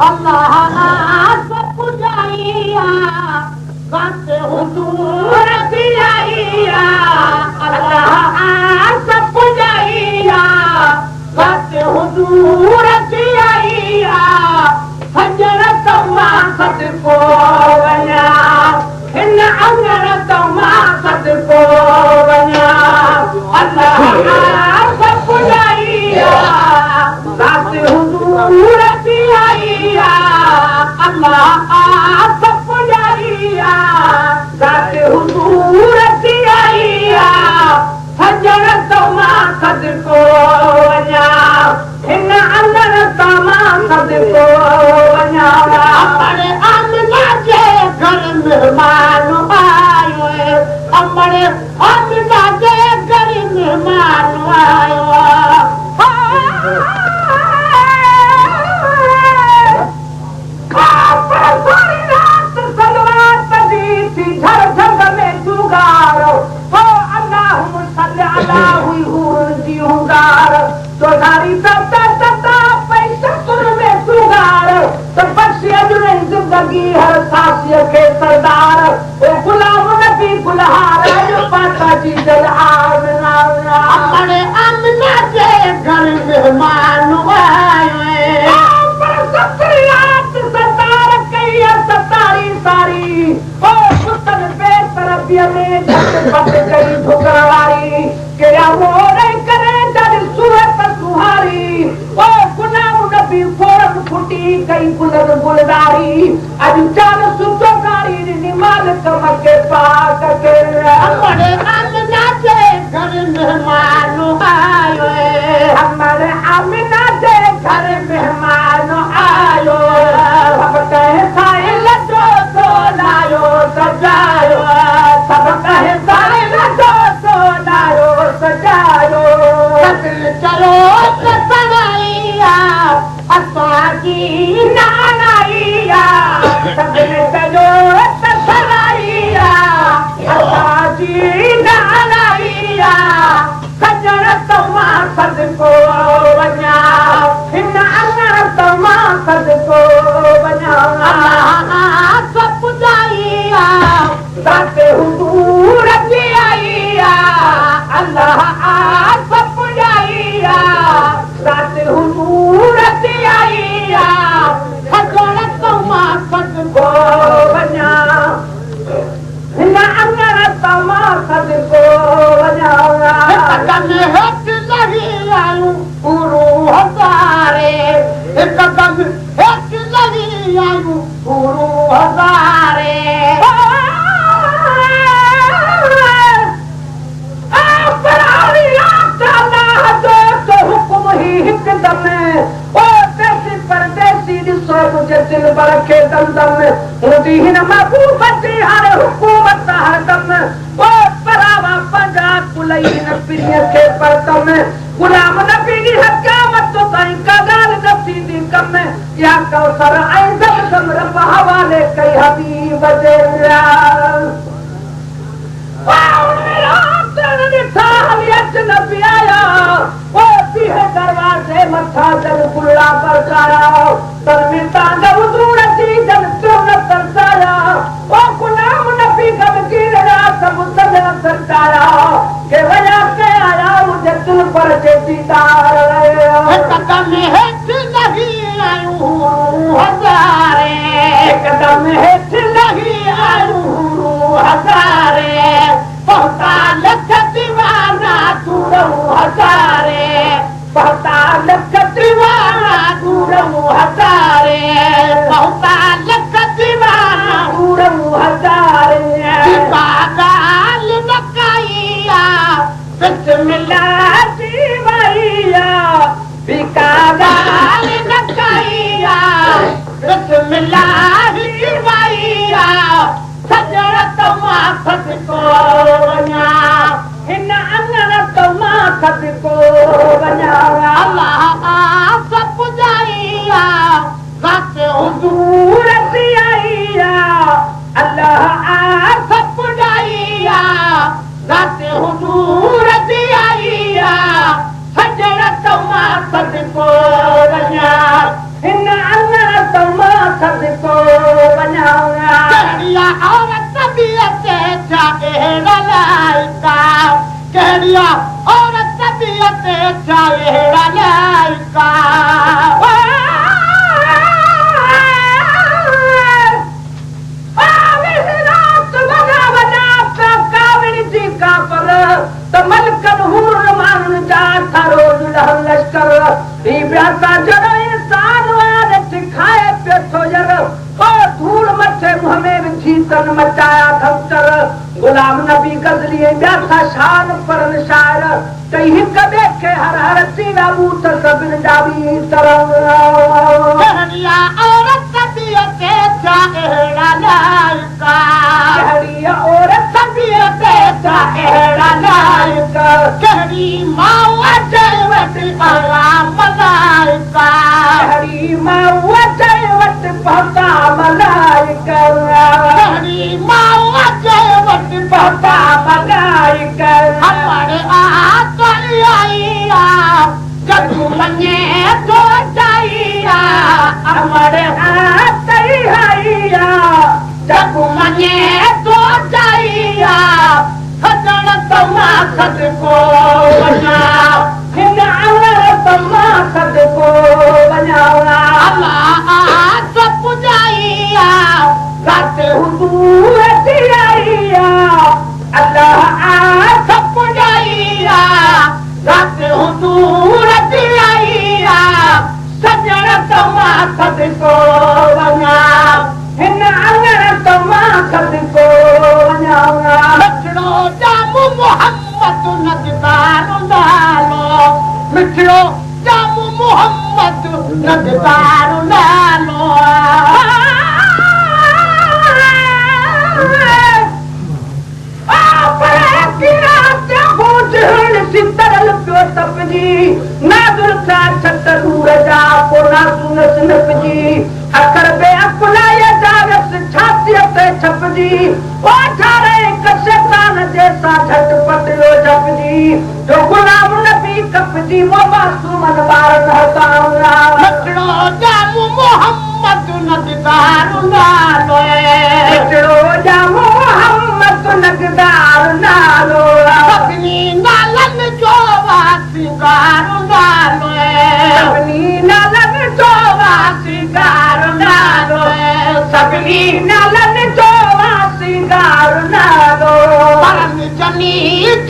अल्लाह सब पुजाइया वक्त हुजूर की आइया अल्लाह सब पुजाइया वक्त हुजूर की आइया हजर तमा सद को वना इन अंगर तमा सद को वना अल्लाह सब पुजाइया वक्त हुजूर की आइया अल्लाह सब पुजाइया वक्त हुजूर की आइया हजर तमा सद को वना इन अंगर तमा सद को वना अमर आमना जे घर मेहमान आयो अमर आमना जे घर मेहमान आयो हर सासीअ खे सरदार ओ गुलाम नबी गुलहार पाता जी जल आमना अमर आमना जे घर मेहमान आयो पर सतरियात सरदार कई सतारी सारी ओ पुतन बेतरबिया में झट पट कई ठुकर वारी के मोरे करे जद सूरत सुहारी ओ गुलाम नबी फोरन फुटी कई गुलर गुलदारी आज चाल सुतो गाड़ी निमाल कमके पाक के हमारे आमना जे घर मेहमान आयो हमारे आमना जे घर मेहमान आयो सब कहे साइल जो तो लायो सजायो सब कहे साइल जो तो लायो सजायो चलो सगाइया असाकी नानाइया सबने तजो सगाइया असाकी नानाइया सजन तमा सद को वना इन अंगर तमा सद को वना अल्लाह सब पुजाइया साथे हुजूर की आइया अल्लाह सब पुजाइया साथे हुजूर की आइया सजन तमा सद को वना इन अंगर तमा सद को वना कदम हट लगी आयूं गुरु हजारे कदम हट लगी आयूं गुरु हजारे हुक्म ही हिकदम ओ देसी परदेसी ॾिसो मुंहिंजे दिल भर खे दमदम हूंदी हिन महबूब जी हाणे हुकूमत हरदम ओ परावा पंजा कुलई हिन पीढ़ीअ खे परतम गुलाम नबी जी हक़ामत ताईं का ॻाल्हि न थींदी कम या कौसर ऐं ज़मज़म रब हवाले कई हबीब जे नबी आया ओ पीहे दरवाजे मथा जल गुला बरसाया तरमिता हुजूर जी जल तुम तरसाया ओ गुलाम नबी गम की रात मुसल्ला सरकाया के वया के आया मुझे दिल पर के दीदार कदम हेठ लगी आयूं हजारे कदम हेठ लगी आयूं हजारे पहुंचा लख दीवाना दूरऊ हजारे पहुंचा लख दीवाना दूरऊ हजारे पहुंचा लख दीवाना दूरऊ हजारे बागाल नकाइया बिस्मिल्लाह जी भैया बिकागाल नकाइया बिस्मिल्लाह जी भैया सजन तमा सद को वना इन अंगर तमा सद को वना अल्लाह सब पुजाइया वक्त हुजूर की आइया अल्लाह सब पुजाइया वक्त हुजूर की आइया सजन तमा सद को वना इन अंगर तमा कहिया और तबीयत चाहेड़ा लायका मलकन हूर मानन जा थारो लहन लश्कर ई ब्यासा जड़ो इंसान वारत खाए पे तो जर ओ धूल मथे मुंह में विझी तन मचाया धमकर गुलाम नबी गजली ब्यासा शान परन शायर कहीं कबे के हर हर सीना बूत सबिन जाबी तरंग कहनिया औरत तबीयत चाहेड़ा लायका कहनिया औरत तबीयत चाहेड़ा लायका कहनी मावा जयवत आला मलाइका कहनी मावा जयवत पता मलाइका कहनी मावा जयवत पता मलाइका हमारे आइया जदू मने तो जाइया हमारे हाथ आइया जदू मने तो जाइया सजन तमा सद को बना हिन तमा सद को बनावना अल्लाह सब जाइया गाते हुजूर दिया अल्लाह सब जाइया गाते हुजूर दिया सजन तमा सद को बना हिन तमा सद को बनावना मिठड़ो जामू मोहम्मद नजदारो नालो मिठड़ो जामू मोहम्मद नजदारो नालो सितरल पियो तपजी नाजुल सा छतरूर जा कोना सुनस नपजी अखर बे अकुलाय जारस छाती ते छपजी ओ ठारे कशतान जैसा झटपट लो जपजी जो गुलाम नबी कपजी वो मासूम बार हतावना मटड़ो जामू मोहम्मद नजदार नालो मटड़ो जामू मोहम्मद नजदार नालो अपनी नालन जो वासिगार नालो अपनी नालन जो वासिगार नालो सबनी नालन जो वासिगार नालो परम जनी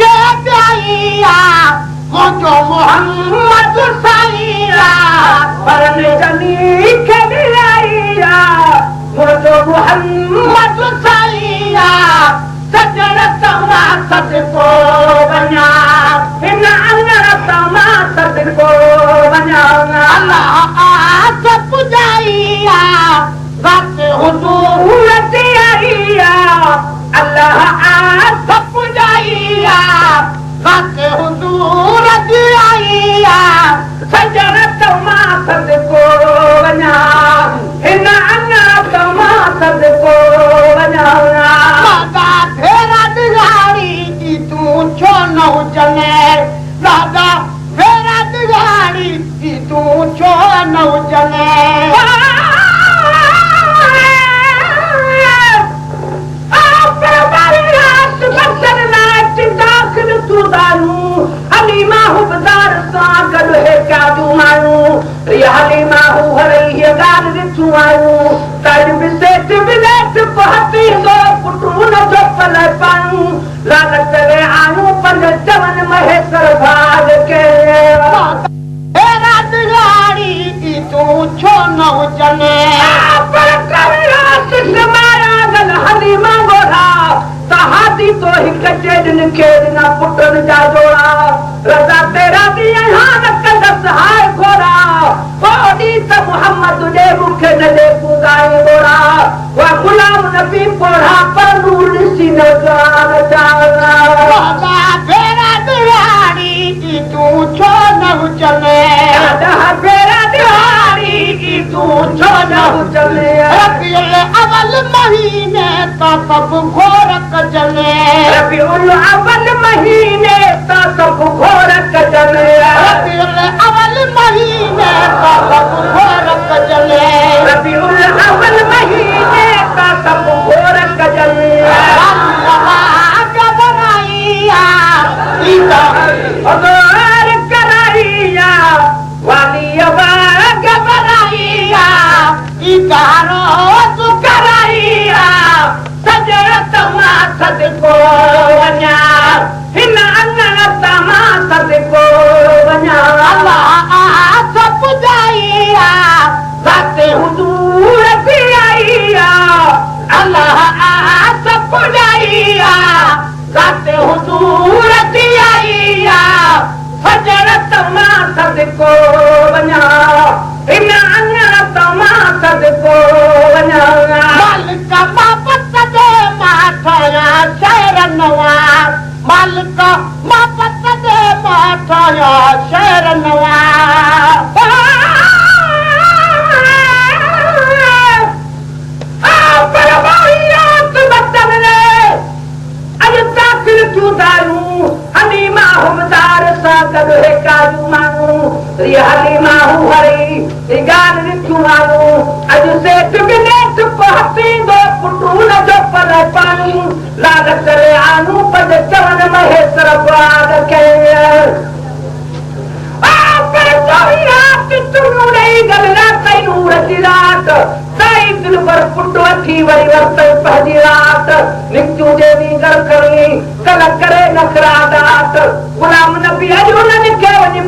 के प्याइया मोजो मोहम्मद साईया परम जनी के प्याइया मोजो मोहम्मद साईया सजन तमा सद को बना हिन तमा सद को बना अल्लाह सब जाइया गाते हुजूर दिया अल्लाह सब जाइया गाते हुजूर दिया सजन तमा सद को बना हिन तमा सद को बना तू छो नौ जने दादा फेरा दिगाड़ी तू छो नौ जने हलीमा हूँ बाजार सा गल है क्या तू मानू हलीमा हूँ हरई गाल रिथू आयू तज बिसेट बिलेट पहती दो पुटू न जो पल पानू लाल चले आनू पंज चवन महेश्वर भाग के तेरा दिगाड़ी तू छो नौ जने पर कविरास समाया गल हलीमा गोरा सहादी तो ही कच्चे दिन खेद न पुटन जा जोड़ा रजा तेरा दी यहाँ नकल सहाय घोड़ा बोडी त मोहम्मद तुझे मुखे न दे पुगाए गोड़ा वह गुलाम नबी पोढ़ा पर नूर सी न जान जाना बाबा फेरा दिहाड़ी तू छो न चले फेरा दिहाड़ी तू छो न चले रबिउल अवल महीने का सब घोरक जले रबिउल अवल महीने का सब घोरक जले रबिउल अवल महीने का सब घोरक जले रबिउल अवल महीने का सब घोरक जले अल्लाह का बनाइया सिंगारो कराइया सजण तमां सदको वञा हिन अंगण तमां सदको वञा अल्लाह सब जाइया ज़ाते हुजूर थी आइया अल्लाह सब जाइया ज़ाते हुजूर थी आइया सजण तमां सदको वञा हिन अंगण तमां सदको वञा मालिक मोहब्बत दे माठया शहर नवा मालिक मोहब्बत दे माठया शहर नवा गुलाम नबी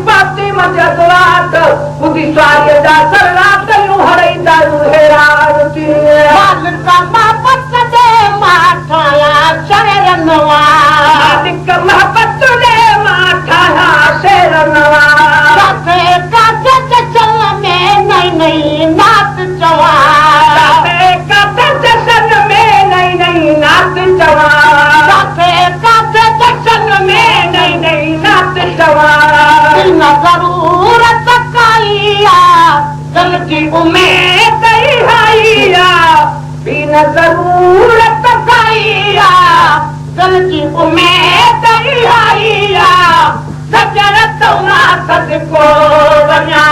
पाती मजदवात बुधी स्वारी जा सररात हरईंदा हेराती मालिक मोहब्बत दे माठया शहर नवा मालिक मोहब्बत दे माठया शहर नवा काथे काथे जशन में नई नई नात चवा काथे काथे जशन में नई नई नात चवा काथे काथे जशन में नई नई नात चवा बिना जरूरत काइया दिल की उम्मीद हाइया बिना जरूरत काइया दिल की उम्मीद हाइया सजण तमां सदको वञा